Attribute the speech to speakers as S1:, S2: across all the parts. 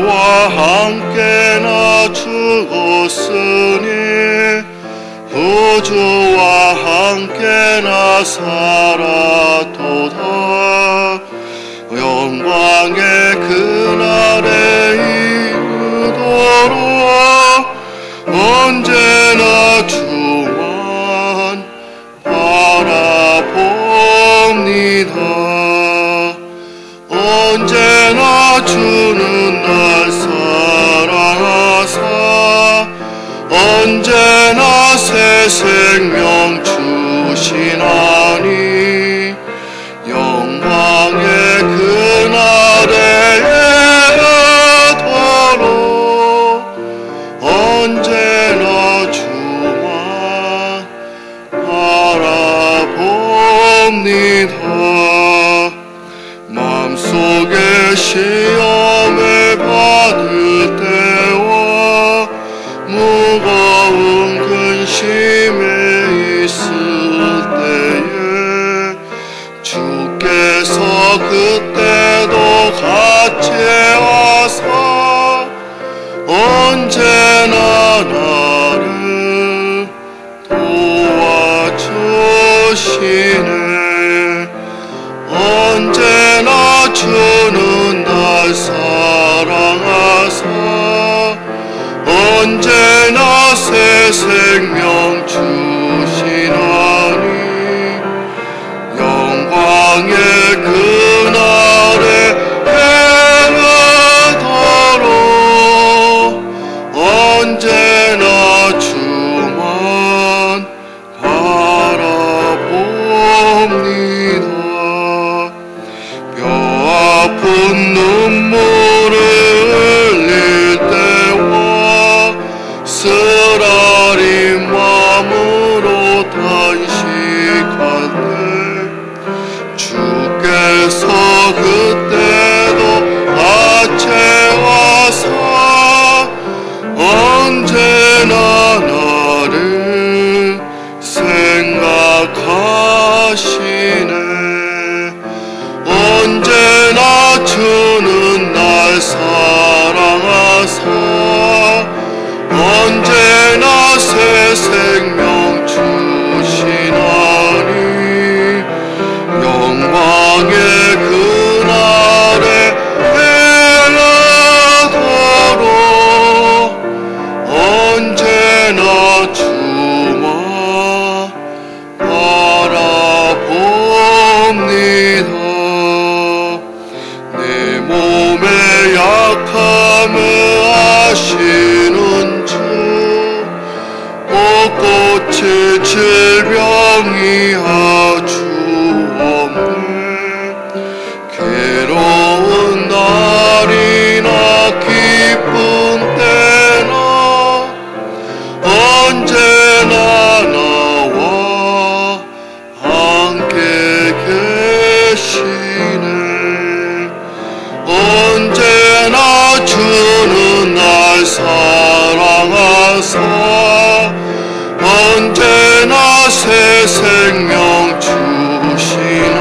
S1: 주와 함께나 죽었으니 구주와 함께나 살았도다. 영광의 그날에 이르도록 언제나 주만 바라봅니다. 언제나 주는 날 사랑하사 언제나 새 생명 주시나니 영광의 그날에 이르도록 언제나 주만 바라봅니다. 마음속에 시험을 받을 때와 무거운 근심에 있을 때에 주께서 그때도 같이 와서 언제나 나를 도와주시네. 언제나 주는 날 사랑하사 언제나 새 생명 주시나니 영광의 그날에 이르도록 언제나 주만 바라봅니다. 뼈아픈 눈물을 흘릴 때와 쓰라린 마음으로 탄식할 때 주께서 그때도 같이 와서 언제나 나를 생각하시네. 언제나 주는 날 사랑하사 언제나 새 생명 주시나니 영광의 그날에 이르도록 언제나 주만 바라봅니다. 내 몸의 약함을 아시는 주 꽃꽃이 질병이 아주 없네. 괴로운 날이나 기쁜 때나 언제나 나와 함께 계시네. 언제나 주는 날 사랑하사 언제나 새 생명 주시나니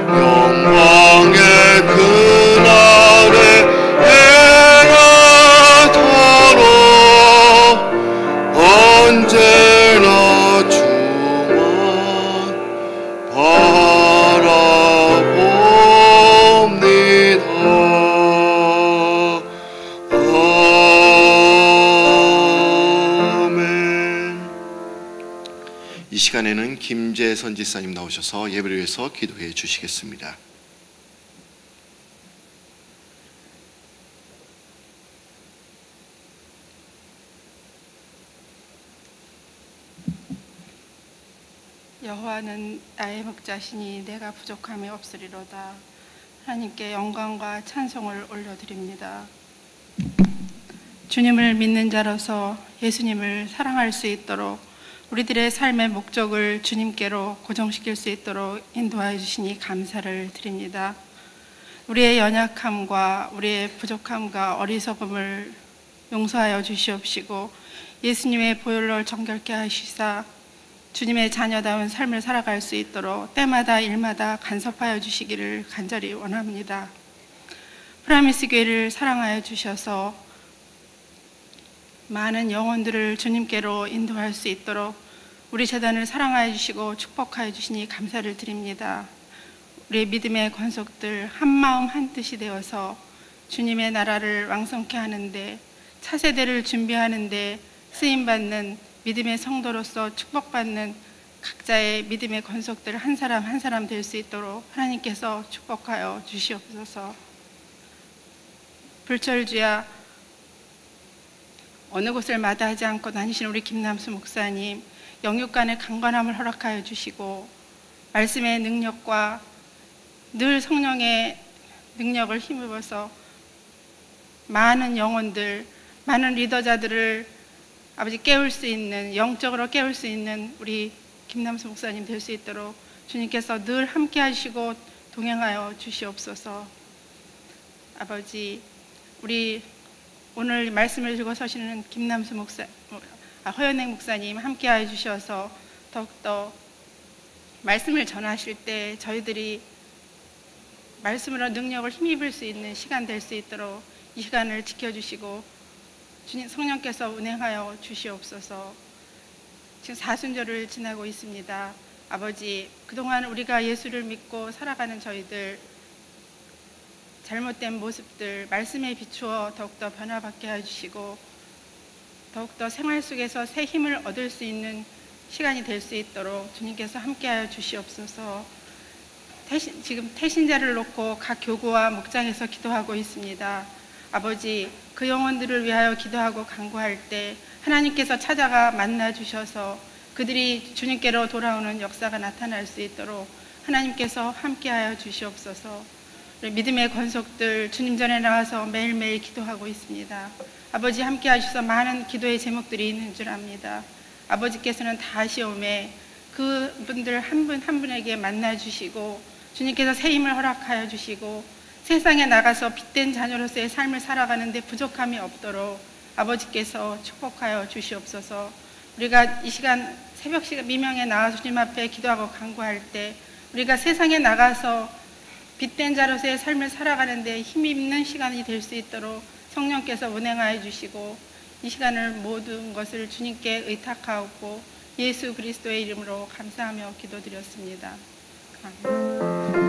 S1: 영광의 그날에 이르도록 언제나 주만 바라봅니다. 이 시간에는 김재 선지사님 나오셔서 예배를 위해서 기도해 주시겠습니다.
S2: 여호와는 나의 목자시니 내가 부족함이 없으리로다. 하나님께 영광과 찬송을 올려드립니다. 주님을 믿는 자로서 예수님을 사랑할 수 있도록 우리들의 삶의 목적을 주님께로 고정시킬 수 있도록 인도하여 주시니 감사를 드립니다. 우리의 연약함과 우리의 부족함과 어리석음을 용서하여 주시옵시고 예수님의 보혈로 정결케 하시사 주님의 자녀다운 삶을 살아갈 수 있도록 때마다 일마다 간섭하여 주시기를 간절히 원합니다. 프라미스 교회를 사랑하여 주셔서 많은 영혼들을 주님께로 인도할 수 있도록 우리 재단을 사랑하여 주시고 축복하여 주시니 감사를 드립니다. 우리의 믿음의 권속들 한마음 한뜻이 되어서 주님의 나라를 왕성케 하는데, 차세대를 준비하는데 쓰임받는 믿음의 성도로서 축복받는 각자의 믿음의 권속들 한 사람 한 사람 될 수 있도록 하나님께서 축복하여 주시옵소서. 불철주야 어느 곳을 마다하지 않고 다니시는 우리 김남수 목사님, 영육간의 강건함을 허락하여 주시고 말씀의 능력과 늘 성령의 능력을 힘입어서 많은 영혼들, 많은 리더자들을 아버지 깨울 수 있는, 영적으로 깨울 수 있는 우리 김남수 목사님 될 수 있도록 주님께서 늘 함께 하시고 동행하여 주시옵소서. 아버지, 우리 오늘 말씀을 주고 서시는 김남수 목사, 허연행 목사님 함께 하여 주셔서 더욱더 말씀을 전하실 때 저희들이 말씀으로 능력을 힘입을 수 있는 시간 될 수 있도록 이 시간을 지켜주시고 주님 성령께서 운행하여 주시옵소서. 지금 사순절을 지나고 있습니다. 아버지, 그동안 우리가 예수를 믿고 살아가는 저희들 잘못된 모습들 말씀에 비추어 더욱더 변화받게 해주시고 더욱더 생활 속에서 새 힘을 얻을 수 있는 시간이 될 수 있도록 주님께서 함께하여 주시옵소서. 지금 태신자를 놓고 각 교구와 목장에서 기도하고 있습니다. 아버지, 그 영혼들을 위하여 기도하고 간구할 때 하나님께서 찾아가 만나 주셔서 그들이 주님께로 돌아오는 역사가 나타날 수 있도록 하나님께서 함께하여 주시옵소서. 믿음의 권속들 주님 전에 나와서 매일매일 기도하고 있습니다. 아버지, 함께 하셔서 많은 기도의 제목들이 있는 줄 압니다. 아버지께서는 다 아시오매 그분들 한 분 한 분에게 만나 주시고 주님께서 새 힘을 허락하여 주시고 세상에 나가서 빛된 자녀로서의 삶을 살아가는데 부족함이 없도록 아버지께서 축복하여 주시옵소서. 우리가 이 시간 새벽 시간 미명에 나와서 주님 앞에 기도하고 간구할 때 우리가 세상에 나가서 빛된 자로서의 삶을 살아가는데 힘있는 시간이 될 수 있도록 성령께서 운행하여 주시고 이 시간을 모든 것을 주님께 의탁하고 예수 그리스도의 이름으로 감사하며 기도드렸습니다. 아멘.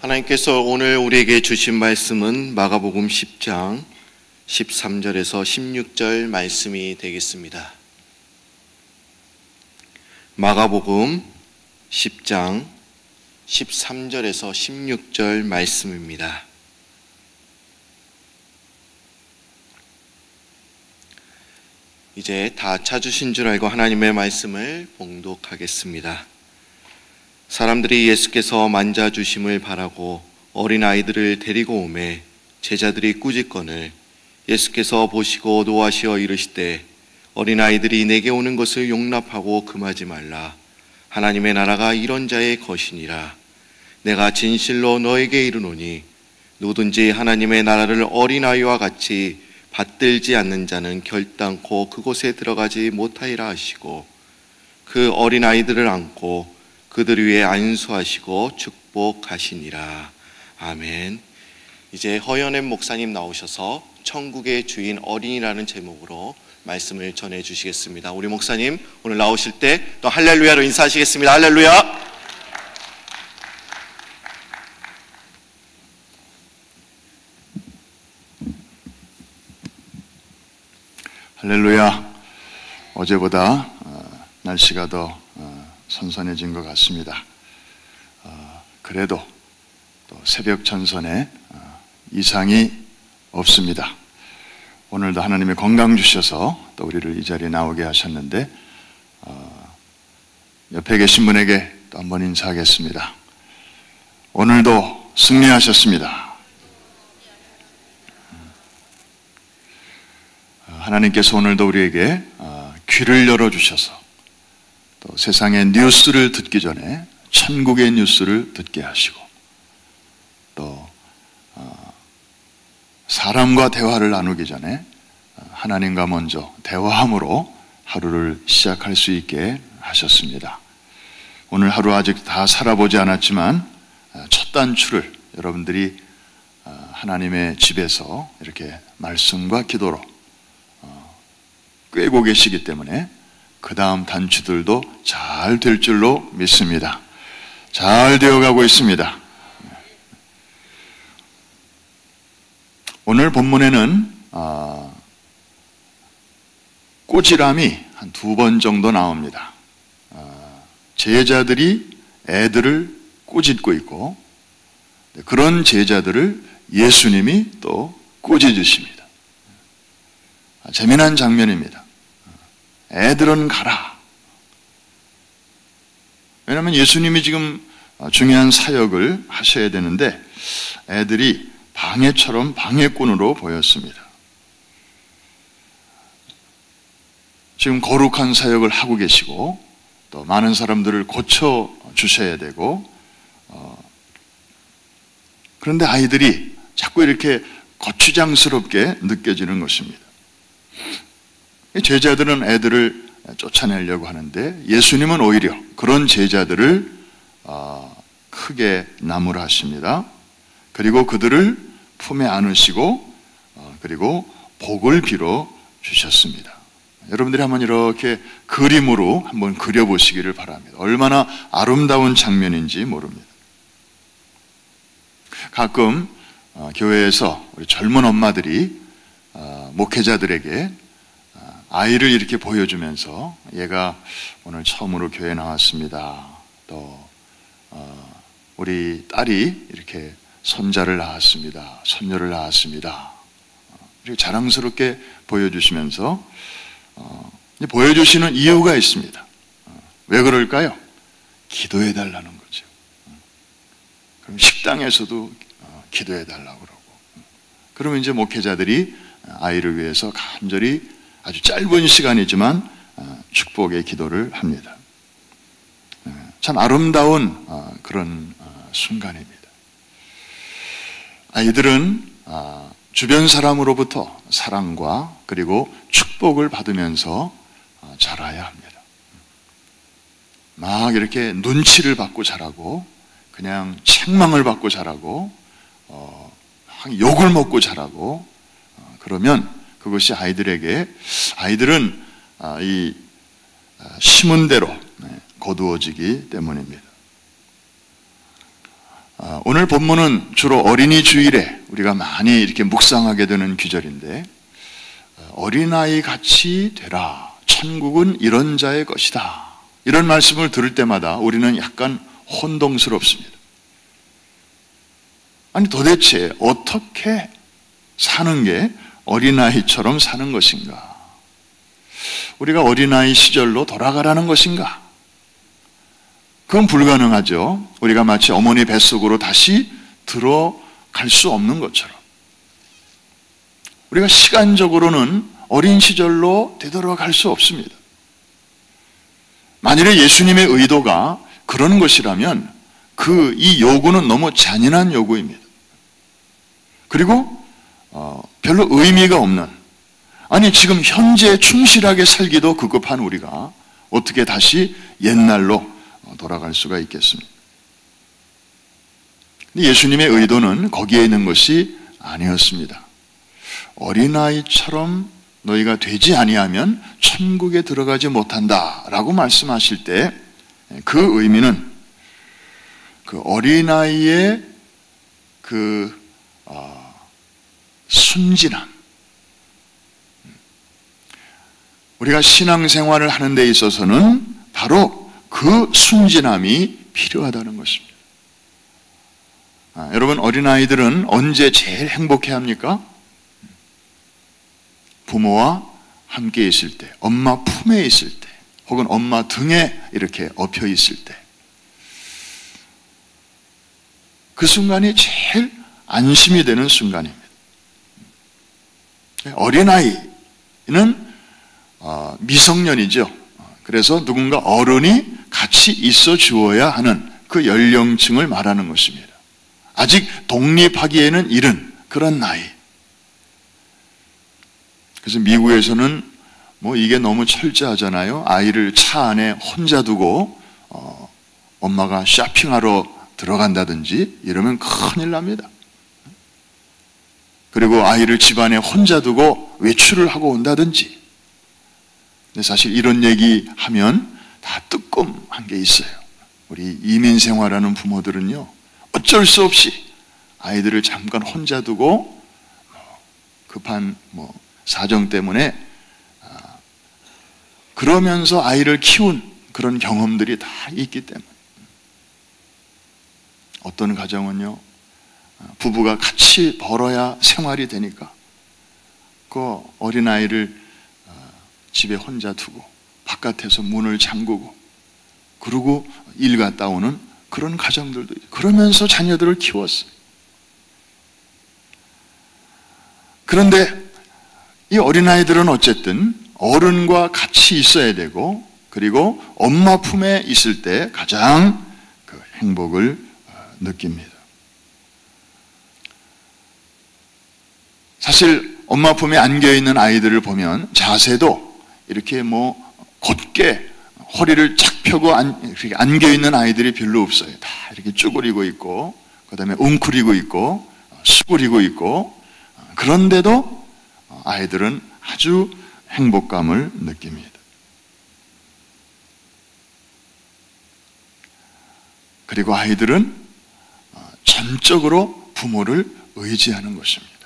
S1: 하나님께서 오늘 우리에게 주신 말씀은 마가복음 10장 13절에서 16절 말씀이 되겠습니다. 마가복음 10장 13절에서 16절 말씀입니다. 이제 다 찾으신 줄 알고 하나님의 말씀을 봉독하겠습니다. 사람들이 예수께서 만져주심을 바라고 어린아이들을 데리고 오매 제자들이 꾸짖거늘 예수께서 보시고 노하시어 이르시되 어린아이들이 내게 오는 것을 용납하고 금하지 말라. 하나님의 나라가 이런 자의 것이니라. 내가 진실로 너에게 이르노니 누구든지 하나님의 나라를 어린아이와 같이 받들지 않는 자는 결단코 그곳에 들어가지 못하리라 하시고 그 어린아이들을 안고 그들 위에 안수하시고 축복하시니라. 아멘. 이제 허연엠 목사님 나오셔서 천국의 주인 어린이라는 제목으로 말씀을 전해 주시겠습니다. 우리 목사님 오늘 나오실 때 또 할렐루야로 인사하시겠습니다. 할렐루야.
S3: 할렐루야. 어제보다 날씨가 더 선선해진 것 같습니다. 그래도 또 새벽 전선에 이상이 없습니다. 오늘도 하나님의 건강 주셔서 또 우리를 이 자리에 나오게 하셨는데 옆에 계신 분에게 또 한번 인사하겠습니다. 오늘도 승리하셨습니다. 하나님께서 오늘도 우리에게 귀를 열어주셔서 또 세상의 뉴스를 듣기 전에 천국의 뉴스를 듣게 하시고, 또 사람과 대화를 나누기 전에 하나님과 먼저 대화함으로 하루를 시작할 수 있게 하셨습니다. 오늘 하루 아직 다 살아보지 않았지만 첫 단추를 여러분들이 하나님의 집에서 이렇게 말씀과 기도로 꿰고 계시기 때문에 그 다음 단추들도 잘 될 줄로 믿습니다. 잘 되어가고 있습니다. 오늘 본문에는 꼬지람이 한 2번 정도 나옵니다. 제자들이 애들을 꼬집고 있고, 그런 제자들을 예수님이 또 꼬집으십니다. 재미난 장면입니다. 애들은 가라. 왜냐하면 예수님이 지금 중요한 사역을 하셔야 되는데 애들이 방해처럼 방해꾼으로 보였습니다. 지금 거룩한 사역을 하고 계시고 또 많은 사람들을 고쳐 주셔야 되고, 그런데 아이들이 자꾸 이렇게 거추장스럽게 느껴지는 것입니다. 제자들은 애들을 쫓아내려고 하는데 예수님은 오히려 그런 제자들을 크게 나무라하십니다. 그리고 그들을 품에 안으시고 그리고 복을 빌어 주셨습니다. 여러분들이 한번 이렇게 그림으로 한번 그려보시기를 바랍니다. 얼마나 아름다운 장면인지 모릅니다. 가끔 교회에서 우리 젊은 엄마들이 목회자들에게 아이를 이렇게 보여주면서 얘가 오늘 처음으로 교회 나왔습니다. 또 우리 딸이 이렇게 손자를 낳았습니다. 손녀를 낳았습니다. 이렇게 자랑스럽게 보여주시면서 보여주시는 이유가 있습니다. 왜 그럴까요? 기도해 달라는 거죠. 그럼 식당에서도 기도해 달라고 그러고, 그러면 이제 목회자들이 아이를 위해서 간절히 아주 짧은 시간이지만 축복의 기도를 합니다. 참 아름다운 그런 순간입니다. 아이들은 주변 사람으로부터 사랑과 그리고 축복을 받으면서 자라야 합니다. 막 이렇게 눈치를 받고 자라고, 그냥 책망을 받고 자라고, 욕을 먹고 자라고, 그러면 그것이 아이들은 이 심은 대로 거두어지기 때문입니다. 오늘 본문은 주로 어린이 주일에 우리가 많이 이렇게 묵상하게 되는 규절인데, 어린아이 같이 되라, 천국은 이런 자의 것이다, 이런 말씀을 들을 때마다 우리는 약간 혼동스럽습니다. 아니 도대체 어떻게 사는 게 어린아이처럼 사는 것인가? 우리가 어린아이 시절로 돌아가라는 것인가? 그건 불가능하죠. 우리가 마치 어머니 뱃속으로 다시 들어갈 수 없는 것처럼 우리가 시간적으로는 어린 시절로 되돌아갈 수 없습니다. 만일에 예수님의 의도가 그런 것이라면 이 요구는 너무 잔인한 요구입니다. 그리고 별로 의미가 없는, 아니 지금 현재에 충실하게 살기도 급급한 우리가 어떻게 다시 옛날로 돌아갈 수가 있겠습니까? 근데 예수님의 의도는 거기에 있는 것이 아니었습니다. 어린아이처럼 너희가 되지 아니하면 천국에 들어가지 못한다라고 말씀하실 때 그 의미는 그 어린아이의 순진함, 우리가 신앙생활을 하는 데 있어서는 바로 그 순진함이 필요하다는 것입니다. 여러분, 어린아이들은 언제 제일 행복해 합니까? 부모와 함께 있을 때, 엄마 품에 있을 때, 혹은 엄마 등에 이렇게 엎여 있을 때, 그 순간이 제일 안심이 되는 순간입니다. 어린아이는 미성년이죠. 그래서 누군가 어른이 같이 있어 주어야 하는 그 연령층을 말하는 것입니다. 아직 독립하기에는 이른 그런 나이. 그래서 미국에서는 뭐 이게 너무 철저하잖아요. 아이를 차 안에 혼자 두고 엄마가 쇼핑하러 들어간다든지 이러면 큰일 납니다. 그리고 아이를 집안에 혼자 두고 외출을 하고 온다든지. 근데 사실 이런 얘기하면 다 뜨끔한 게 있어요. 우리 이민 생활하는 부모들은요, 어쩔 수 없이 아이들을 잠깐 혼자 두고 급한 사정 때문에 그러면서 아이를 키운 그런 경험들이 다 있기 때문에. 어떤 가정은요, 부부가 같이 벌어야 생활이 되니까 그 어린아이를 집에 혼자 두고 바깥에서 문을 잠그고 그러고 일 갔다 오는 그런 가정들도 있어요. 그러면서 자녀들을 키웠어요. 그런데 이 어린아이들은 어쨌든 어른과 같이 있어야 되고, 그리고 엄마 품에 있을 때 가장 그 행복을 느낍니다. 사실 엄마 품에 안겨있는 아이들을 보면 자세도 이렇게 곧게 허리를 착 펴고 이렇게 안겨있는 아이들이 별로 없어요. 다 이렇게 쭈그리고 있고, 그 다음에 웅크리고 있고, 수그리고 있고, 그런데도 아이들은 아주 행복감을 느낍니다. 그리고 아이들은 전적으로 부모를 의지하는 것입니다.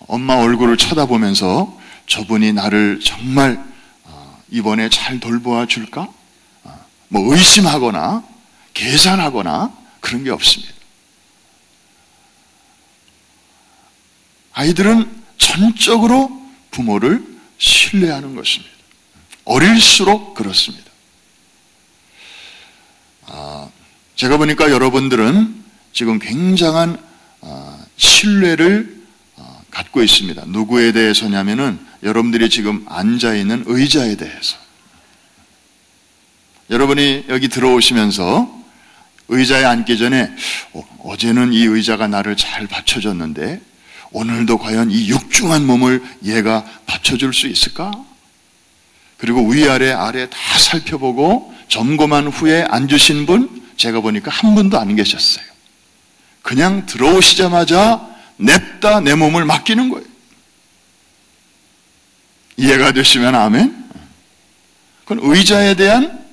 S3: 엄마 얼굴을 쳐다보면서 저분이 나를 정말 이번에 잘 돌보아 줄까? 의심하거나 계산하거나 그런 게 없습니다. 아이들은 전적으로 부모를 신뢰하는 것입니다. 어릴수록 그렇습니다. 제가 보니까 여러분들은 지금 굉장한 신뢰를 갖고 있습니다. 누구에 대해서냐면은 여러분들이 지금 앉아있는 의자에 대해서. 여러분이 여기 들어오시면서 의자에 앉기 전에 어제는 이 의자가 나를 잘 받쳐줬는데 오늘도 과연 이 육중한 몸을 얘가 받쳐줄 수 있을까? 그리고 위아래 아래 다 살펴보고 점검한 후에 앉으신 분 제가 보니까 한 분도 안 계셨어요. 그냥 들어오시자마자 냅다 내 몸을 맡기는 거예요. 이해가 되시면 아멘? 그건 의자에 대한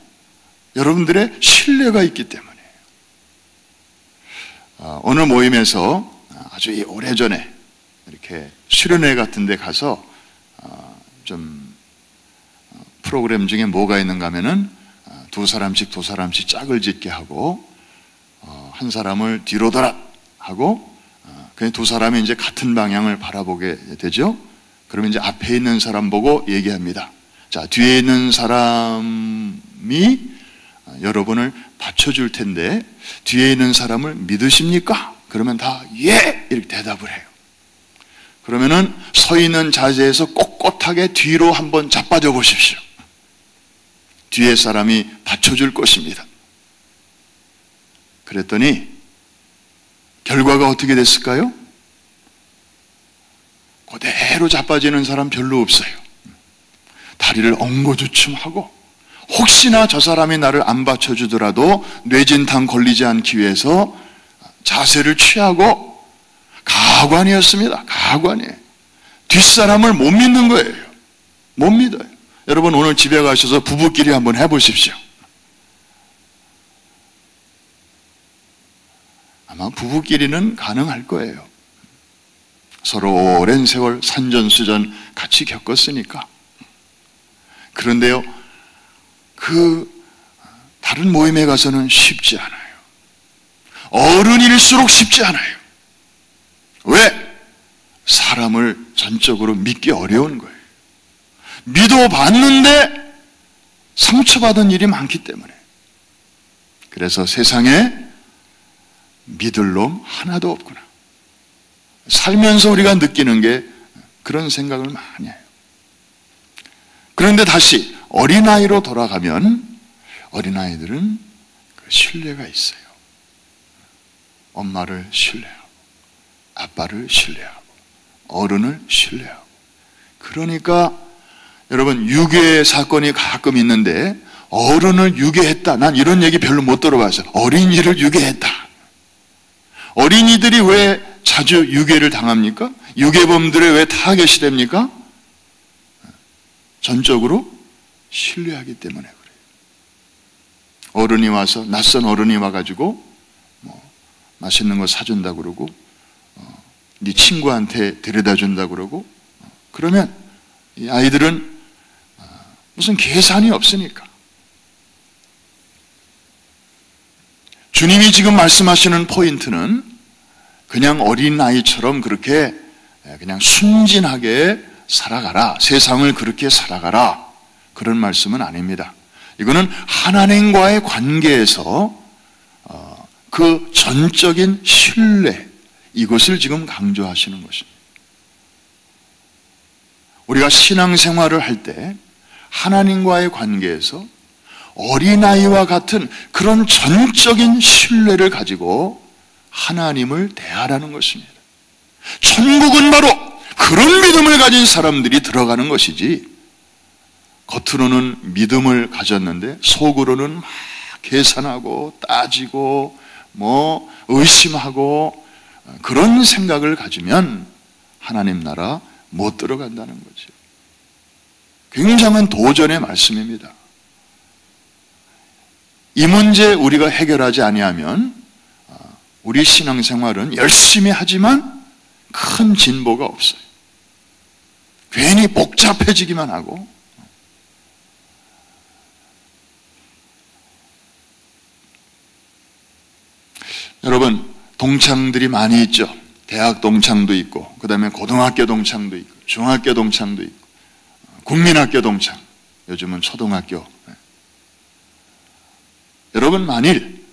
S3: 여러분들의 신뢰가 있기 때문에. 오늘 모임에서 아주 오래전에 이렇게 수련회 같은 데 가서 좀 프로그램 중에 뭐가 있는가 하면은 두 사람씩 짝을 짓게 하고 한 사람을 뒤로 돌아 하고 그냥 두 사람이 이제 같은 방향을 바라보게 되죠. 그러면 이제 앞에 있는 사람 보고 얘기합니다. 자, 뒤에 있는 사람이 여러분을 받쳐줄 텐데 뒤에 있는 사람을 믿으십니까? 그러면 다 예! 이렇게 대답을 해요. 그러면은 서 있는 자세에서 꼿꼿하게 뒤로 한번 자빠져 보십시오. 뒤에 사람이 받쳐줄 것입니다. 그랬더니 결과가 어떻게 됐을까요? 그대로 자빠지는 사람 별로 없어요. 다리를 엉거주춤하고 혹시나 저 사람이 나를 안 받쳐주더라도 뇌진탕 걸리지 않기 위해서 자세를 취하고 가관이었습니다. 가관이에요. 뒷사람을 못 믿는 거예요. 못 믿어요. 여러분 오늘 집에 가셔서 부부끼리 한번 해보십시오. 아마 부부끼리는 가능할 거예요. 서로 오랜 세월 산전수전 같이 겪었으니까. 그런데요, 다른 모임에 가서는 쉽지 않아요. 어른일수록 쉽지 않아요. 왜? 사람을 전적으로 믿기 어려운 거예요. 믿어봤는데 상처받은 일이 많기 때문에. 그래서 세상에 믿을 놈 하나도 없구나. 살면서 우리가 느끼는 게 그런 생각을 많이 해요. 그런데 다시 어린아이로 돌아가면 어린아이들은 그 신뢰가 있어요. 엄마를 신뢰하고 아빠를 신뢰하고 어른을 신뢰하고. 그러니까 여러분, 유괴 사건이 가끔 있는데 어른을 유괴했다, 난 이런 얘기 별로 못 들어봤어요. 어린이를 유괴했다. 어린이들이 왜 자주 유괴를 당합니까? 유괴범들의 왜 타겟이 됩니까? 전적으로 신뢰하기 때문에 그래요. 어른이 와서, 낯선 어른이 와가지고 맛있는 거 사준다 그러고 네 친구한테 데려다 준다 그러고, 그러면 이 아이들은 무슨 계산이 없으니까. 주님이 지금 말씀하시는 포인트는 그냥 어린아이처럼 그렇게 그냥 순진하게 살아가라, 세상을 그렇게 살아가라, 그런 말씀은 아닙니다. 이거는 하나님과의 관계에서 그 전적인 신뢰, 이것을 지금 강조하시는 것입니다. 우리가 신앙생활을 할 때 하나님과의 관계에서 어린아이와 같은 그런 전적인 신뢰를 가지고 하나님을 대하라는 것입니다. 천국은 바로 그런 믿음을 가진 사람들이 들어가는 것이지, 겉으로는 믿음을 가졌는데 속으로는 막 계산하고 따지고 의심하고 그런 생각을 가지면 하나님 나라 못 들어간다는 거죠. 굉장한 도전의 말씀입니다. 이 문제 우리가 해결하지 아니하면 우리 신앙생활은 열심히 하지만 큰 진보가 없어요. 괜히 복잡해지기만 하고. 여러분, 동창들이 많이 있죠. 대학 동창도 있고, 그 다음에 고등학교 동창도 있고, 중학교 동창도 있고, 국민학교 동창, 요즘은 초등학교. 여러분, 만일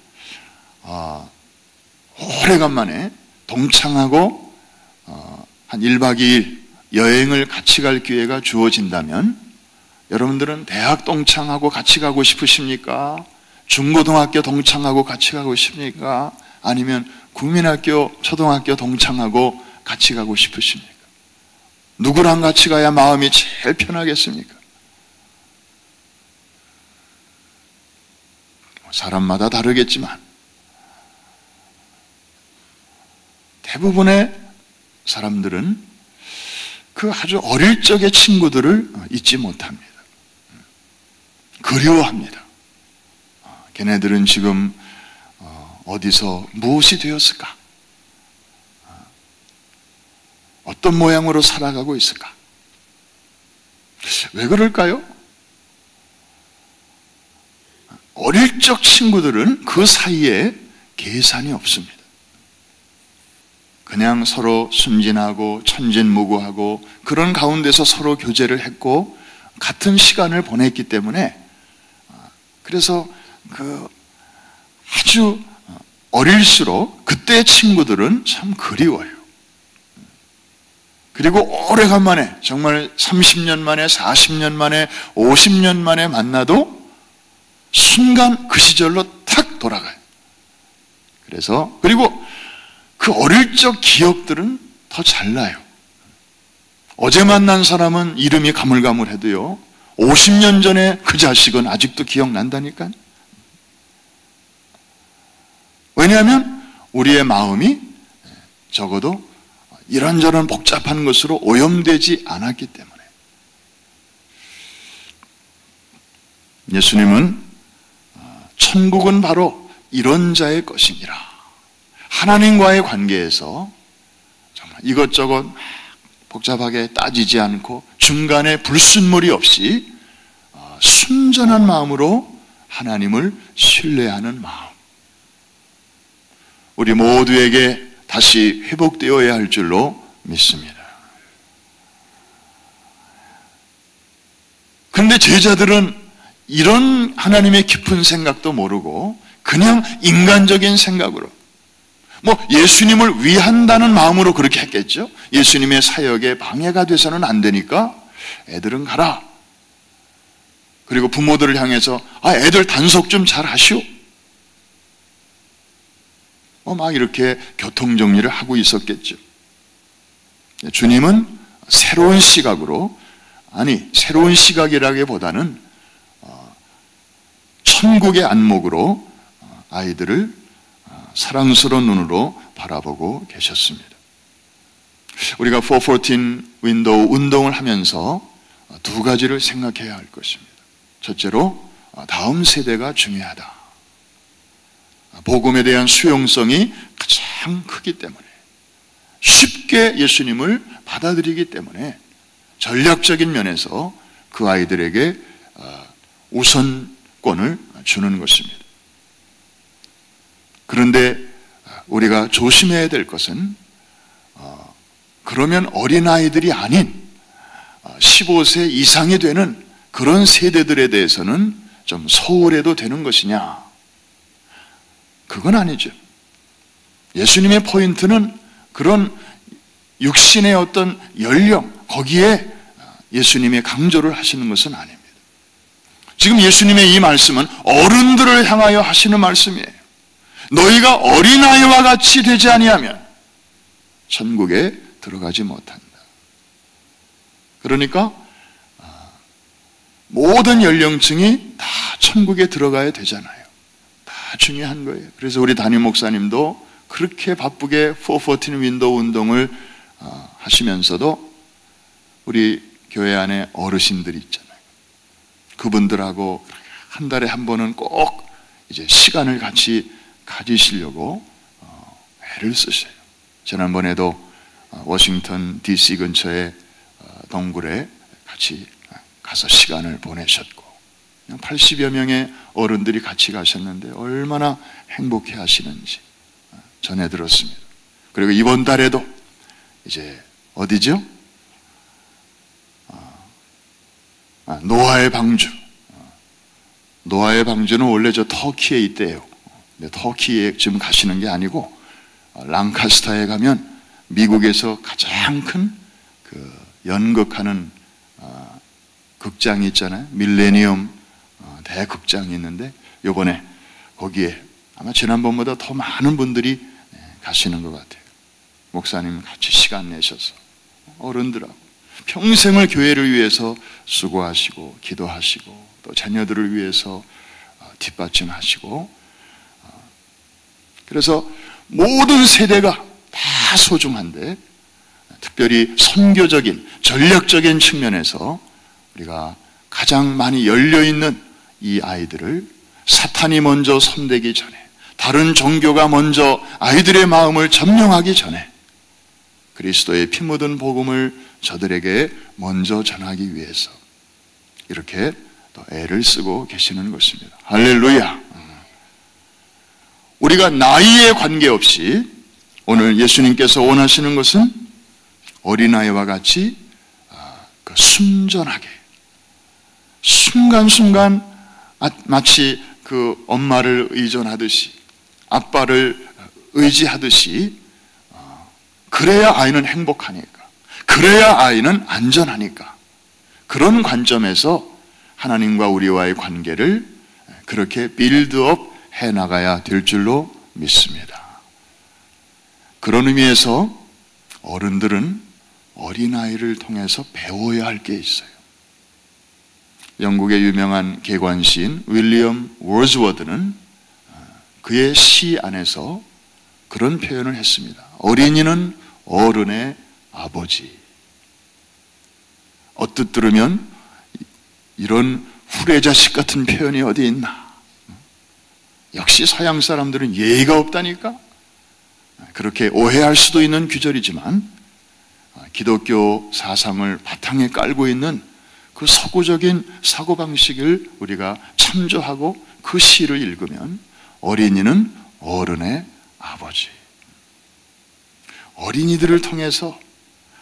S3: 오래간만에 동창하고 한 1박 2일 여행을 같이 갈 기회가 주어진다면 여러분들은 대학 동창하고 같이 가고 싶으십니까? 중고등학교 동창하고 같이 가고 싶습니까? 아니면 국민학교, 초등학교 동창하고 같이 가고 싶으십니까? 누구랑 같이 가야 마음이 제일 편하겠습니까? 사람마다 다르겠지만 대부분의 사람들은 그 아주 어릴 적의 친구들을 잊지 못합니다. 그리워합니다. 걔네들은 지금 어디서 무엇이 되었을까? 어떤 모양으로 살아가고 있을까? 왜 그럴까요? 어릴 적 친구들은 그 사이에 계산이 없습니다. 그냥 서로 순진하고 천진무구하고 그런 가운데서 서로 교제를 했고 같은 시간을 보냈기 때문에, 그래서 그 아주 어릴수록 그때의 친구들은 참 그리워요. 그리고 오래간만에, 정말 30년 만에, 40년 만에, 50년 만에 만나도 순간 그 시절로 탁 돌아가요. 그래서, 그리고 그 어릴 적 기억들은 더 잘 나요. 어제 만난 사람은 이름이 가물가물해도요, 50년 전에 그 자식은 아직도 기억난다니까요. 왜냐하면 우리의 마음이 적어도 이런저런 복잡한 것으로 오염되지 않았기 때문에. 예수님은 천국은 바로 이런 자의 것이니라. 하나님과의 관계에서 정말 이것저것 복잡하게 따지지 않고 중간에 불순물이 없이 순전한 마음으로 하나님을 신뢰하는 마음, 우리 모두에게 다시 회복되어야 할 줄로 믿습니다. 그런데 제자들은 이런 하나님의 깊은 생각도 모르고 그냥 인간적인 생각으로, 예수님을 위한다는 마음으로 그렇게 했겠죠. 예수님의 사역에 방해가 돼서는 안 되니까 애들은 가라. 그리고 부모들을 향해서 애들 단속 좀 잘 하시오. 막 이렇게 교통정리를 하고 있었겠죠. 주님은 새로운 시각으로, 새로운 시각이라기보다는 천국의 안목으로 아이들을 사랑스러운 눈으로 바라보고 계셨습니다. 우리가 414 윈도우 운동을 하면서 두 가지를 생각해야 할 것입니다. 첫째로 다음 세대가 중요하다. 복음에 대한 수용성이 가장 크기 때문에, 쉽게 예수님을 받아들이기 때문에 전략적인 면에서 그 아이들에게 우선권을 주는 것입니다. 그런데 우리가 조심해야 될 것은 그러면 어린아이들이 아닌 15세 이상이 되는 그런 세대들에 대해서는 좀 소홀해도 되는 것이냐? 그건 아니죠. 예수님의 포인트는 그런 육신의 어떤 연령, 거기에 예수님이 강조를 하시는 것은 아닙니다. 지금 예수님의 이 말씀은 어른들을 향하여 하시는 말씀이에요. 너희가 어린아이와 같이 되지 아니하면 천국에 들어가지 못한다. 그러니까 모든 연령층이 다 천국에 들어가야 되잖아요. 다 중요한 거예요. 그래서 우리 담임 목사님도 그렇게 바쁘게 414 윈도우 운동을 하시면서도 우리 교회 안에 어르신들이 있잖아요. 그분들하고 한 달에 한 번은 꼭 이제 시간을 같이 가지시려고 애를 쓰셔요. 지난번에도 워싱턴 DC 근처에 동굴에 같이 가서 시간을 보내셨고, 80여 명의 어른들이 같이 가셨는데 얼마나 행복해 하시는지 전해 들었습니다. 그리고 이번 달에도 이제 어디죠? 노아의 방주. 노아의 방주는 원래 저 터키에 있대요. 근데 터키에 지금 가시는 게 아니고 랑카스타에 가면 미국에서 가장 큰 그 연극하는 극장이 있잖아요. 밀레니엄 대극장이 있는데 이번에 거기에 아마 지난번보다 더 많은 분들이 가시는 것 같아요. 목사님 같이 시간 내셔서 어른들하고 평생을 교회를 위해서 수고하시고 기도하시고 또 자녀들을 위해서 뒷받침하시고, 그래서 모든 세대가 다 소중한데 특별히 선교적인 전략적인 측면에서 우리가 가장 많이 열려있는 이 아이들을 사탄이 먼저 손대기 전에, 다른 종교가 먼저 아이들의 마음을 점령하기 전에 그리스도의 피 묻은 복음을 저들에게 먼저 전하기 위해서 이렇게 또 애를 쓰고 계시는 것입니다. 할렐루야. 우리가 나이에 관계없이 오늘 예수님께서 원하시는 것은 어린아이와 같이 순전하게 순간순간 마치 그 엄마를 의존하듯이 아빠를 의지하듯이, 그래야 아이는 행복하니까, 그래야 아이는 안전하니까, 그런 관점에서 하나님과 우리와의 관계를 그렇게 빌드업 해나가야 될 줄로 믿습니다. 그런 의미에서 어른들은 어린아이를 통해서 배워야 할 게 있어요. 영국의 유명한 개관시인 윌리엄 월즈워드는 그의 시 안에서 그런 표현을 했습니다. 어린이는 어른의 아버지. 언뜻 들으면 이런 후레자식 같은 표현이 어디 있나? 역시 서양 사람들은 예의가 없다니까? 그렇게 오해할 수도 있는 구절이지만 기독교 사상을 바탕에 깔고 있는 그 서구적인 사고방식을 우리가 참조하고 그 시를 읽으면 어린이는 어른의 아버지. 어린이들을 통해서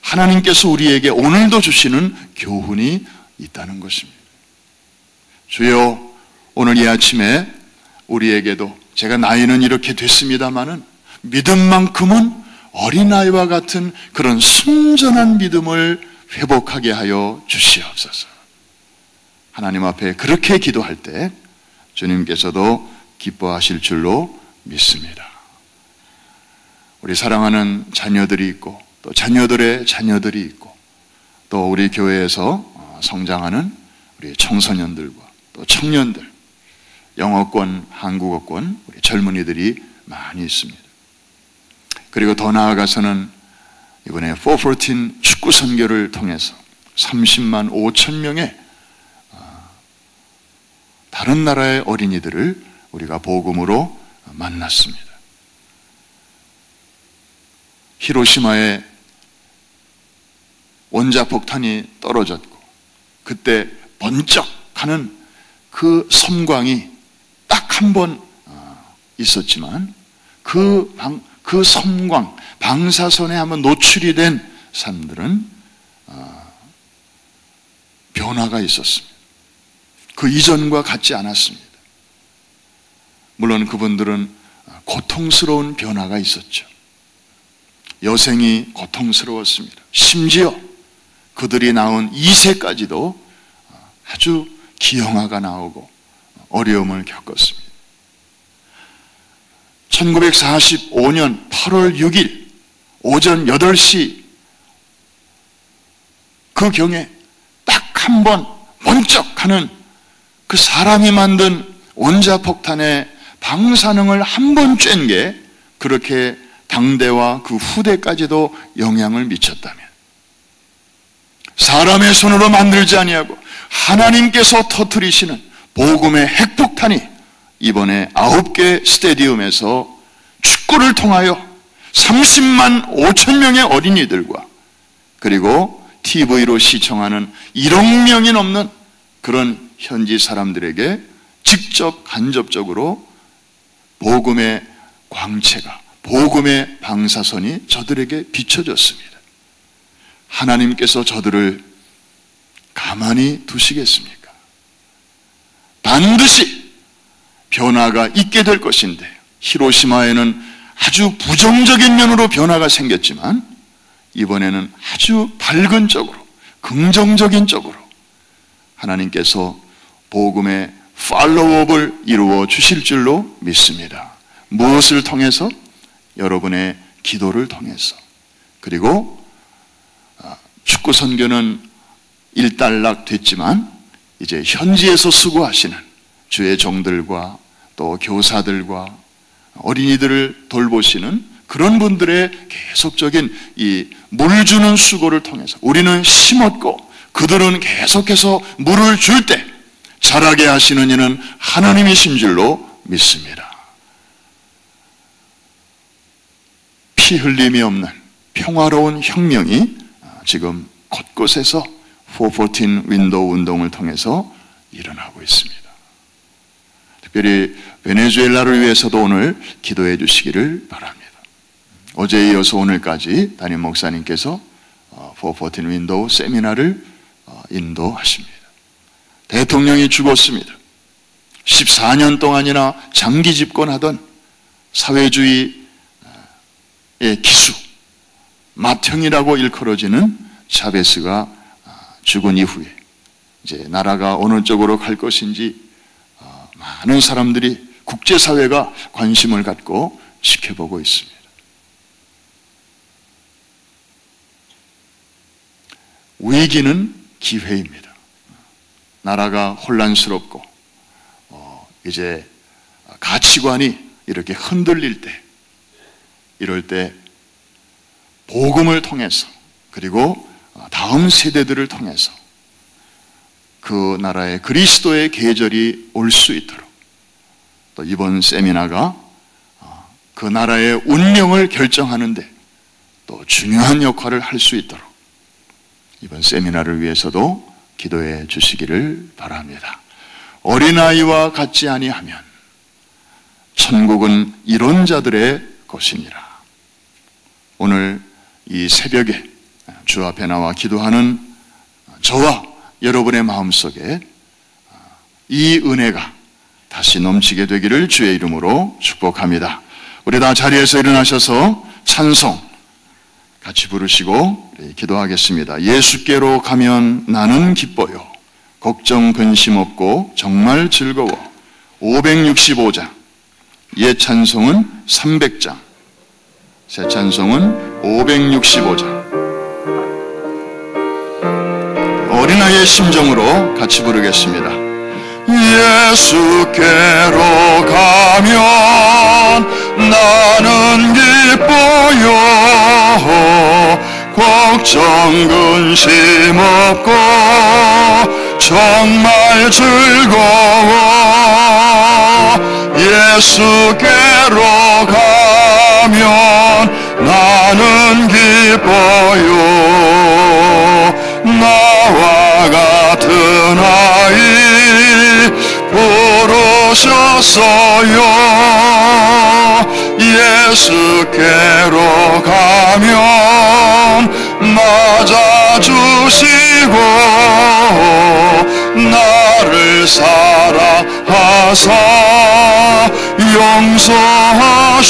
S3: 하나님께서 우리에게 오늘도 주시는 교훈이 있다는 것입니다. 주여, 오늘 이 아침에 우리에게도, 제가 나이는 이렇게 됐습니다마는 믿음만큼은 어린아이와 같은 그런 순전한 믿음을 회복하게 하여 주시옵소서. 하나님 앞에 그렇게 기도할 때 주님께서도 기뻐하실 줄로 믿습니다. 우리 사랑하는 자녀들이 있고 또 자녀들의 자녀들이 있고 또 우리 교회에서 성장하는 우리 청소년들과 또 청년들, 영어권, 한국어권 우리 젊은이들이 많이 있습니다. 그리고 더 나아가서는 이번에 414 축구 선교를 통해서 30만 5천 명의 다른 나라의 어린이들을 우리가 복음으로 만났습니다. 히로시마에 원자폭탄이 떨어졌고 그때 번쩍하는 그 섬광이 딱 한 번 있었지만 그 섬광, 방사선에 한번 노출이 된 사람들은 변화가 있었습니다. 그 이전과 같지 않았습니다. 물론 그분들은 고통스러운 변화가 있었죠. 여생이 고통스러웠습니다. 심지어 그들이 낳은 2세까지도 아주 기형아가 나오고 어려움을 겪었습니다. 1945년 8월 6일 오전 8시 그 경에 딱 한 번 번쩍하는 그 사람이 만든 원자폭탄의 방사능을 한 번 쬐는 게 그렇게 당대와 그 후대까지도 영향을 미쳤다면 사람의 손으로 만들지 아니하고 하나님께서 터뜨리시는 복음의 핵폭탄이 이번에 9개 스테디움에서 축구를 통하여 30만 5천 명의 어린이들과 그리고 TV로 시청하는 1억 명이 넘는 그런 현지 사람들에게 직접 간접적으로 복음의 광채가, 복음의 방사선이 저들에게 비춰졌습니다. 하나님께서 저들을 가만히 두시겠습니까? 반드시 변화가 있게 될 것인데 히로시마에는 아주 부정적인 면으로 변화가 생겼지만 이번에는 아주 밝은 쪽으로, 긍정적인 쪽으로 하나님께서 복음의 팔로우업을 이루어 주실 줄로 믿습니다. 무엇을 통해서? 여러분의 기도를 통해서. 그리고 축구 선교는 일단락됐지만 이제 현지에서 수고하시는 주의 종들과 또 교사들과 어린이들을 돌보시는 그런 분들의 계속적인 이 물 주는 수고를 통해서 우리는 심었고 그들은 계속해서 물을 줄 때 자라게 하시는 이는 하나님이신 줄로 믿습니다. 피 흘림이 없는 평화로운 혁명이 지금 곳곳에서 414 윈도우 운동을 통해서 일어나고 있습니다. 특별히 베네수엘라를 위해서도 오늘 기도해 주시기를 바랍니다. 어제에 이어서 오늘까지 담임 목사님께서 414 윈도우 세미나를 인도하십니다. 대통령이 죽었습니다. 14년 동안이나 장기 집권하던 사회주의의 기수, 맏형이라고 일컬어지는 차베스가 죽은 이후에 이제 나라가 어느 쪽으로 갈 것인지 많은 사람들이 국제사회가 관심을 갖고 지켜보고 있습니다. 위기는 기회입니다. 나라가 혼란스럽고 이제 가치관이 이렇게 흔들릴 때 이럴 때 복음을 통해서 그리고 다음 세대들을 통해서 그 나라의 그리스도의 계절이 올 수 있도록 또 이번 세미나가 그 나라의 운명을 결정하는데 또 중요한 역할을 할 수 있도록 이번 세미나를 위해서도 기도해 주시기를 바랍니다. 어린아이와 같지 아니하면 천국은 이런 자들의 것이니라. 오늘 이 새벽에 주 앞에 나와 기도하는 저와 여러분의 마음속에 이 은혜가 다시 넘치게 되기를 주의 이름으로 축복합니다. 우리 다 자리에서 일어나셔서 찬송 같이 부르시고 기도하겠습니다. 예수께로 가면 나는 기뻐요. 걱정 근심 없고 정말 즐거워 565장, 옛 찬송은 300장, 새 찬송은 565장. 어린아이의 심정으로 같이 부르겠습니다. 예수께로 가면 나는 기뻐요. 걱정 근심 없고 정말 즐거워. 예수께로 가면 나는 기뻐요. 나와 같은 아이 부르셨어요. 예수께로 가면 맞아주시고 나를 사랑하사 용서하셔요.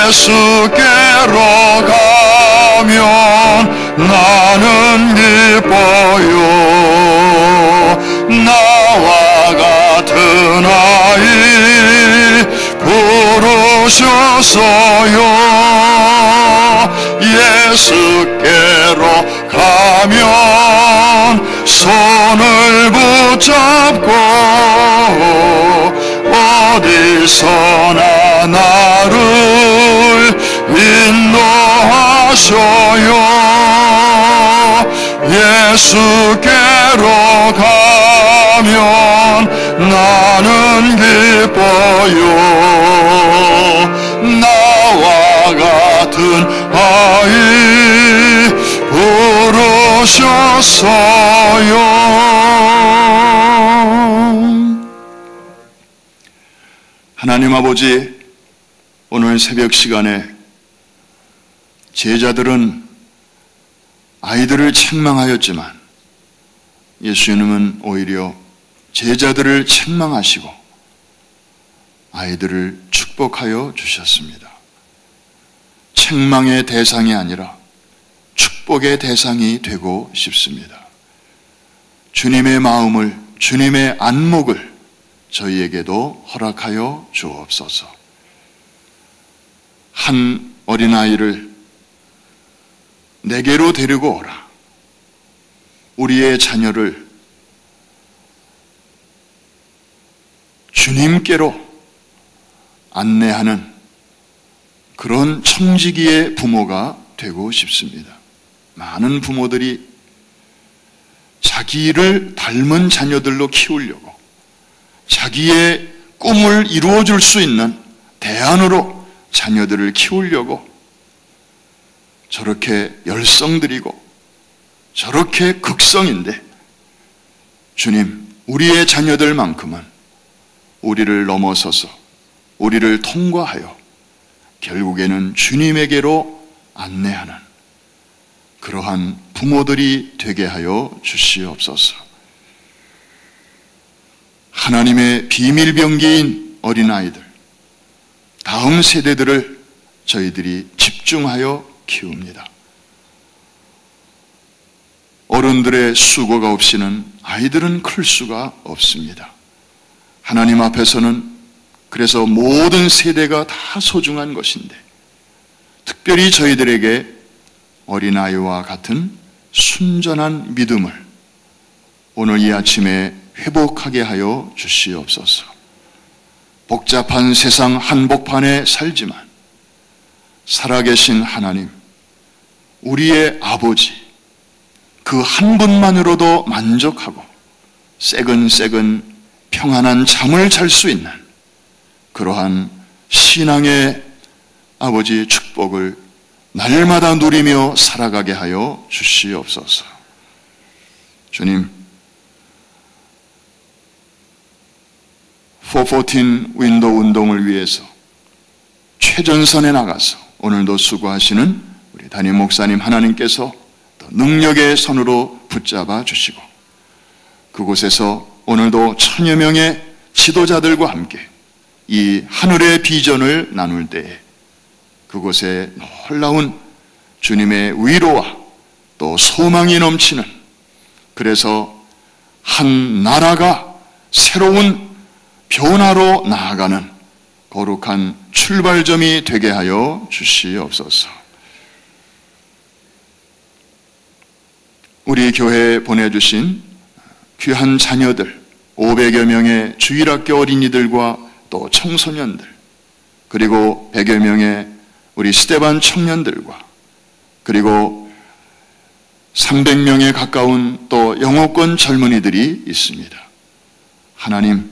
S3: 예수께로 가면 나는 기뻐요. 나와 같은 아이 부르셨어요. 예수께로 가면 손을 붙잡고 어디서나 나를 인도하셔요. 예수께로 가면 나는 기뻐요. 나와 같은 아이 부르셨어요. 하나님 아버지, 오늘 새벽 시간에 제자들은 아이들을 책망하였지만 예수님은 오히려 제자들을 책망하시고 아이들을 축복하여 주셨습니다. 책망의 대상이 아니라 축복의 대상이 되고 싶습니다. 주님의 마음을, 주님의 안목을 저희에게도 허락하여 주옵소서. 한 어린아이를 내게로 데리고 오라. 우리의 자녀를 주님께로 안내하는 그런 청지기의 부모가 되고 싶습니다. 많은 부모들이 자기를 닮은 자녀들로 키우려고 자기의 꿈을 이루어줄 수 있는 대안으로 자녀들을 키우려고 저렇게 열성들이고 저렇게 극성인데, 주님, 우리의 자녀들만큼은 우리를 넘어서서 우리를 통과하여 결국에는 주님에게로 안내하는 그러한 부모들이 되게 하여 주시옵소서. 하나님의 비밀병기인 어린아이들, 다음 세대들을 저희들이 집중하여 키웁니다. 어른들의 수고가 없이는 아이들은 클 수가 없습니다. 하나님 앞에서는 그래서 모든 세대가 다 소중한 것인데, 특별히 저희들에게 어린아이와 같은 순전한 믿음을 오늘 이 아침에 회복하게 하여 주시옵소서. 복잡한 세상 한복판에 살지만 살아계신 하나님, 우리의 아버지, 그 한 분만으로도 만족하고 새근새근 평안한 잠을 잘 수 있는 그러한 신앙의 아버지의 축복을 날마다 누리며 살아가게 하여 주시옵소서. 주님, 414 윈도 운동을 위해서 최전선에 나가서 오늘도 수고하시는 우리 담임 목사님 하나님께서 또 능력의 손으로 붙잡아 주시고, 그곳에서 오늘도 1000여 명의 지도자들과 함께 이 하늘의 비전을 나눌 때에 그곳에 놀라운 주님의 위로와 또 소망이 넘치는 그래서 한 나라가 새로운 변화로 나아가는 거룩한 출발점이 되게 하여 주시옵소서. 우리 교회에 보내주신 귀한 자녀들 500여 명의 주일학교 어린이들과 또 청소년들, 그리고 100여 명의 우리 스데반 청년들과, 그리고 300명에 가까운 또 영어권 젊은이들이 있습니다. 하나님,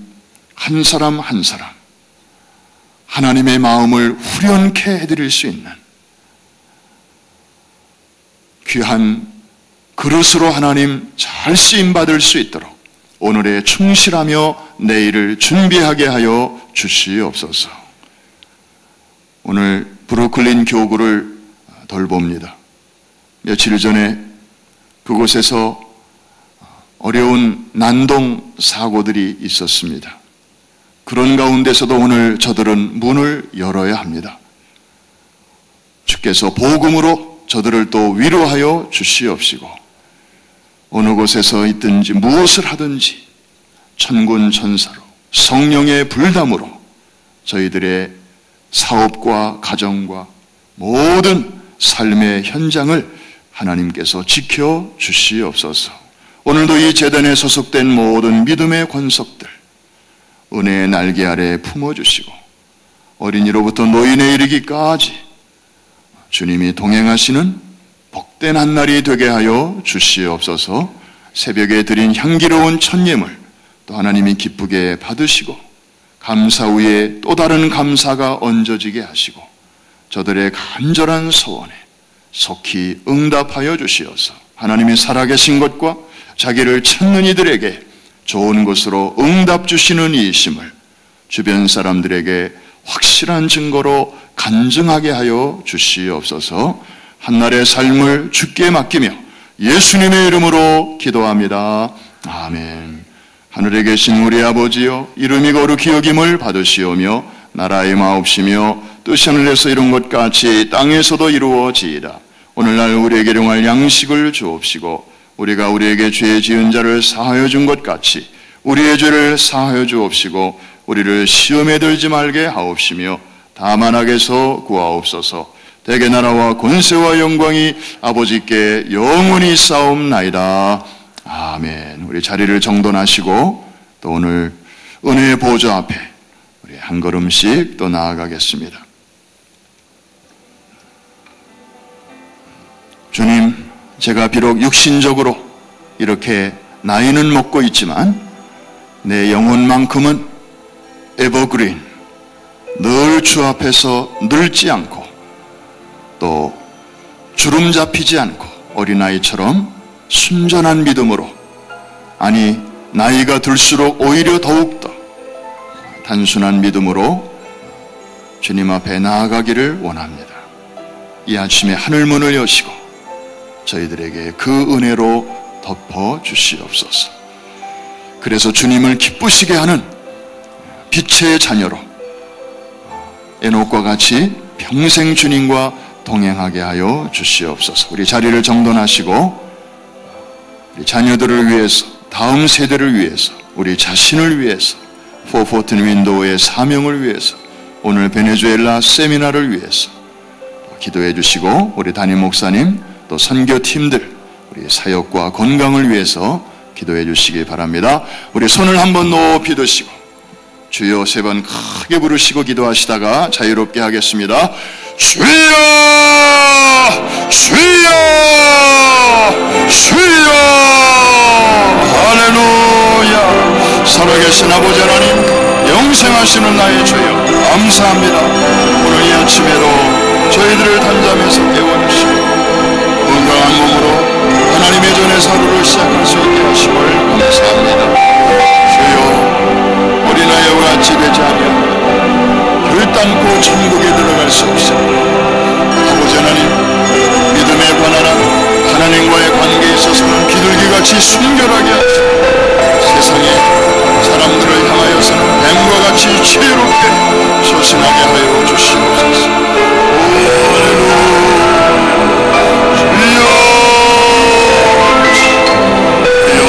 S3: 한 사람 한 사람 하나님의 마음을 후련케 해드릴 수 있는 귀한 그릇으로 하나님 잘 쓰임받을 수 있도록 오늘에 충실하며 내일을 준비하게 하여 주시옵소서. 오늘 브루클린 교구를 돌봅니다. 며칠 전에 그곳에서 어려운 난동 사고들이 있었습니다. 그런 가운데서도 오늘 저들은 문을 열어야 합니다. 주께서 복음으로 저들을 또 위로하여 주시옵시고, 어느 곳에서 있든지 무엇을 하든지 천군 천사로 성령의 불담으로 저희들의 사업과 가정과 모든 삶의 현장을 하나님께서 지켜 주시옵소서. 오늘도 이 제단에 소속된 모든 믿음의 권속들 은혜의 날개 아래 품어주시고, 어린이로부터 노인에 이르기까지 주님이 동행하시는 복된 한날이 되게 하여 주시옵소서. 새벽에 드린 향기로운 첫예물 또 하나님이 기쁘게 받으시고, 감사 위에 또 다른 감사가 얹어지게 하시고, 저들의 간절한 소원에 속히 응답하여 주시어서 하나님이 살아계신 것과 자기를 찾는 이들에게 좋은 것으로 응답 주시는 이심을 주변 사람들에게 확실한 증거로 간증하게 하여 주시옵소서. 한날의 삶을 주께 맡기며 예수님의 이름으로 기도합니다. 아멘. 하늘에 계신 우리 아버지여, 이름이 거룩히 여김을 받으시오며 나라의 마옵시며 뜻이 하늘에서 이룬 것 같이 땅에서도 이루어지이다. 오늘날 우리에게 일용할 양식을 주옵시고, 우리가 우리에게 죄 지은 자를 사하여 준 것 같이 우리의 죄를 사하여 주옵시고, 우리를 시험에 들지 말게 하옵시며 다만 악에서 구하옵소서. 대개 나라와 권세와 영광이 아버지께 영원히 싸움나이다. 아멘. 우리 자리를 정돈하시고 또 오늘 은혜의 보좌 앞에 우리 한 걸음씩 또 나아가겠습니다. 주님, 제가 비록 육신적으로 이렇게 나이는 먹고 있지만 내 영혼만큼은 에버그린, 늘 주 앞에서 늙지 않고 또 주름 잡히지 않고 어린아이처럼 순전한 믿음으로, 아니 나이가 들수록 오히려 더욱더 단순한 믿음으로 주님 앞에 나아가기를 원합니다. 이 아침에 하늘문을 여시고 저희들에게 그 은혜로 덮어 주시옵소서. 그래서 주님을 기쁘시게 하는 빛의 자녀로 에녹과 같이 평생 주님과 동행하게 하여 주시옵소서. 우리 자리를 정돈하시고 우리 자녀들을 위해서, 다음 세대를 위해서, 우리 자신을 위해서, 포포튼 윈도우의 사명을 위해서, 오늘 베네수엘라 세미나를 위해서 기도해 주시고, 우리 담임 목사님 또 선교팀들 우리 사역과 건강을 위해서 기도해 주시기 바랍니다. 우리 손을 한번 높이 드시고 주여 세 번 크게 부르시고 기도하시다가 자유롭게 하겠습니다. 주여, 주여, 주여. 할렐루야. 살아계신 아버지 하나님, 영생하시는 나의 주여 감사합니다. 오늘 이 아침에도 저희들을 단잠에서 깨워주시고 건강한 몸으로 하나님의 전에서 하루를 시작할 수 있게 하심을 감사합니다. 주여, 어린아이와 같이 되지 아니하면 결단코 천국에 들어갈 수 없습니다. 아버지 하나님, 믿음에 관한 하나님과의 관계에 있어서는 비둘기같이 순결하게 하시고 세상에 사람들을 향하여서는 뱀과 같이 지혜롭게 소신하게 하여 주시옵소서. 할렐루야. 주여, 주여.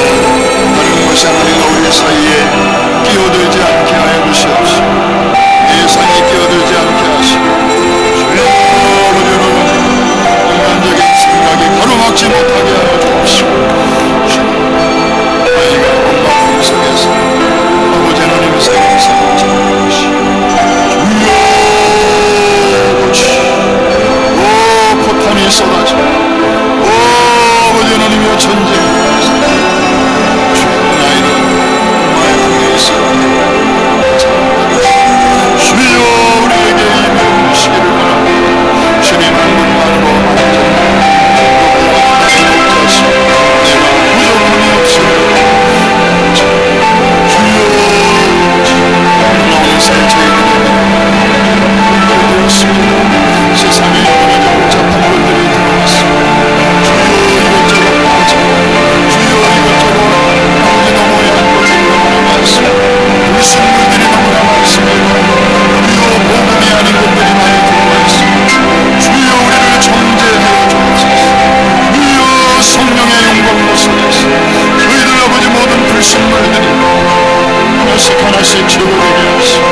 S3: 하나씩 적어내게 하시고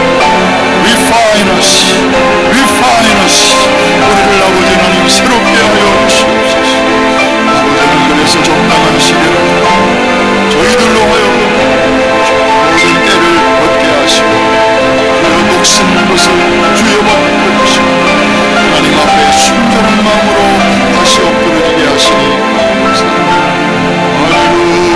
S3: refine us, refine us. 우리를 아버지 하나님 새롭게 하여 주시옵소서. 아버지 하나님 그래서 적당한 시대를 저희들로 하여금 모든 때를 얻게 하시고 주여 녹슨 것을 주여 받게 주시고 하나님 앞에 순전한 마음으로 다시 엎드러지게 하시니 감사합니다. 할렐루야.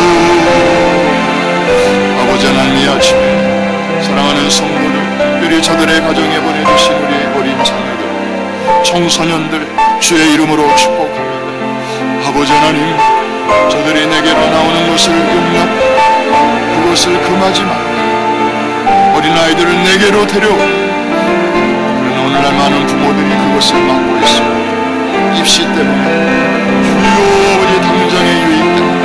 S3: 아버지 하나님 이 아침에 사랑하는 성도들, 특별히 저들의 가정에 보내주신 우리 어린 자녀들, 청소년들 주의 이름으로 축복합니다. 아버지 하나님, 저들이 내게로 나오는 것을 용납, 그것을 금하지 말고 어린아이들을 내게로 데려오고, 그러나 오늘날 많은 부모들이 그것을 막고 있습니다. 입시 때문에, 주여 아버지 당장의 유익 때문에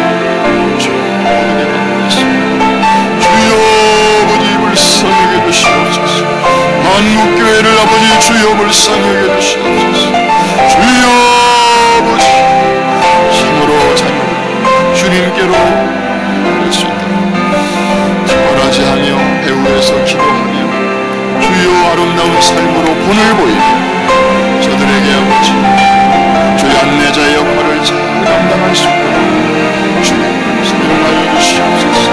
S3: 주여 모든 게 막고 있습니다. 주여 아버지 불쌍하게 주시옵소서. 한국교회를 아버지 주여 불쌍하게 주시옵소서. 주여 아버지 힘으로 자녀 주님께로 갈 수 있도록 기원하지 하며 배후에서 기도하며 주여 아름다운 삶으로 본을 보이며 저들에게 아버지 주의 안내자의 역할을 잘 감당할 수 있도록 주님 사용하여 주시옵소서.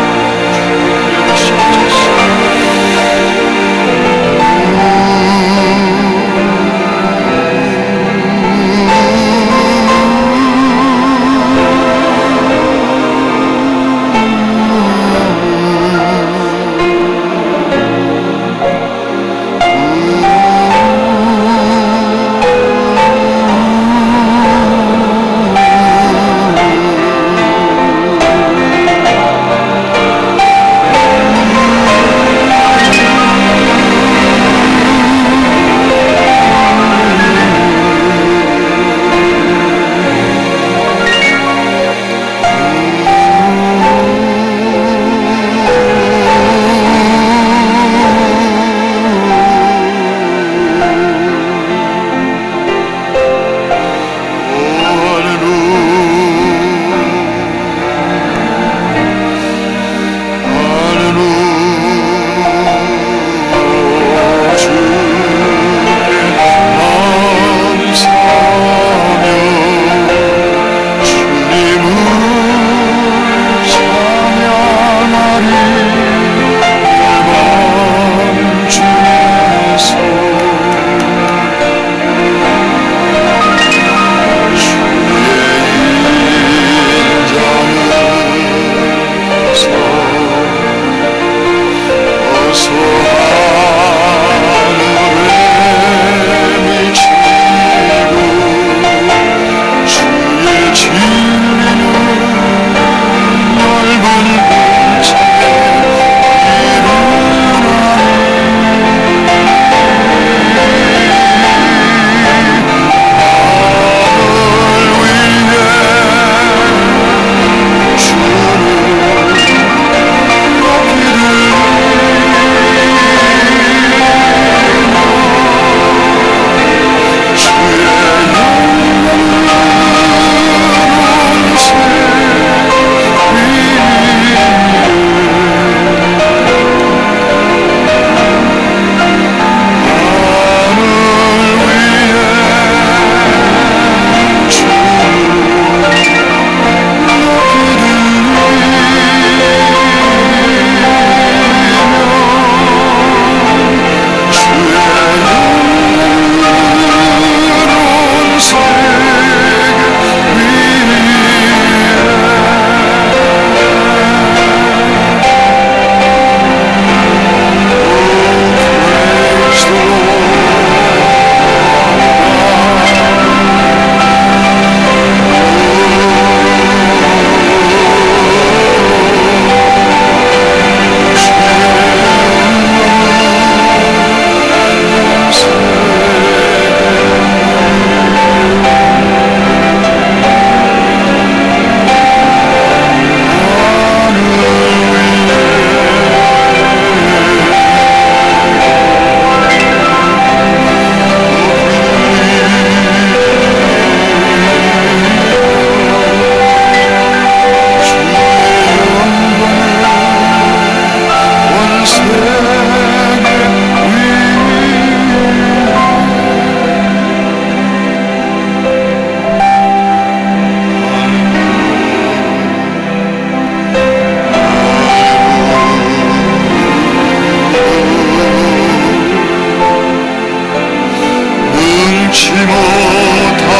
S3: 못하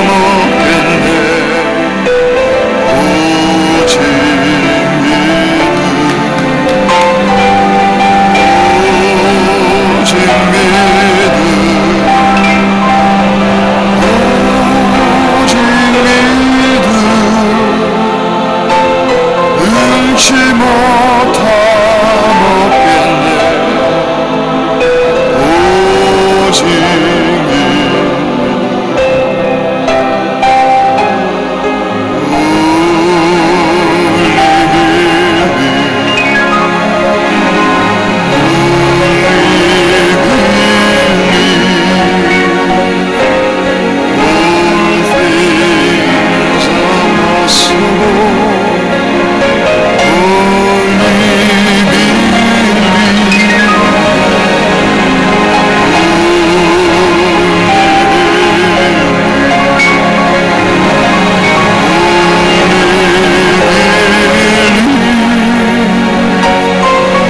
S3: 먹겠네. 오직 능치 못하 먹겠네. 오직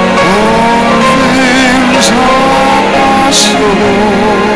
S3: all things are possible.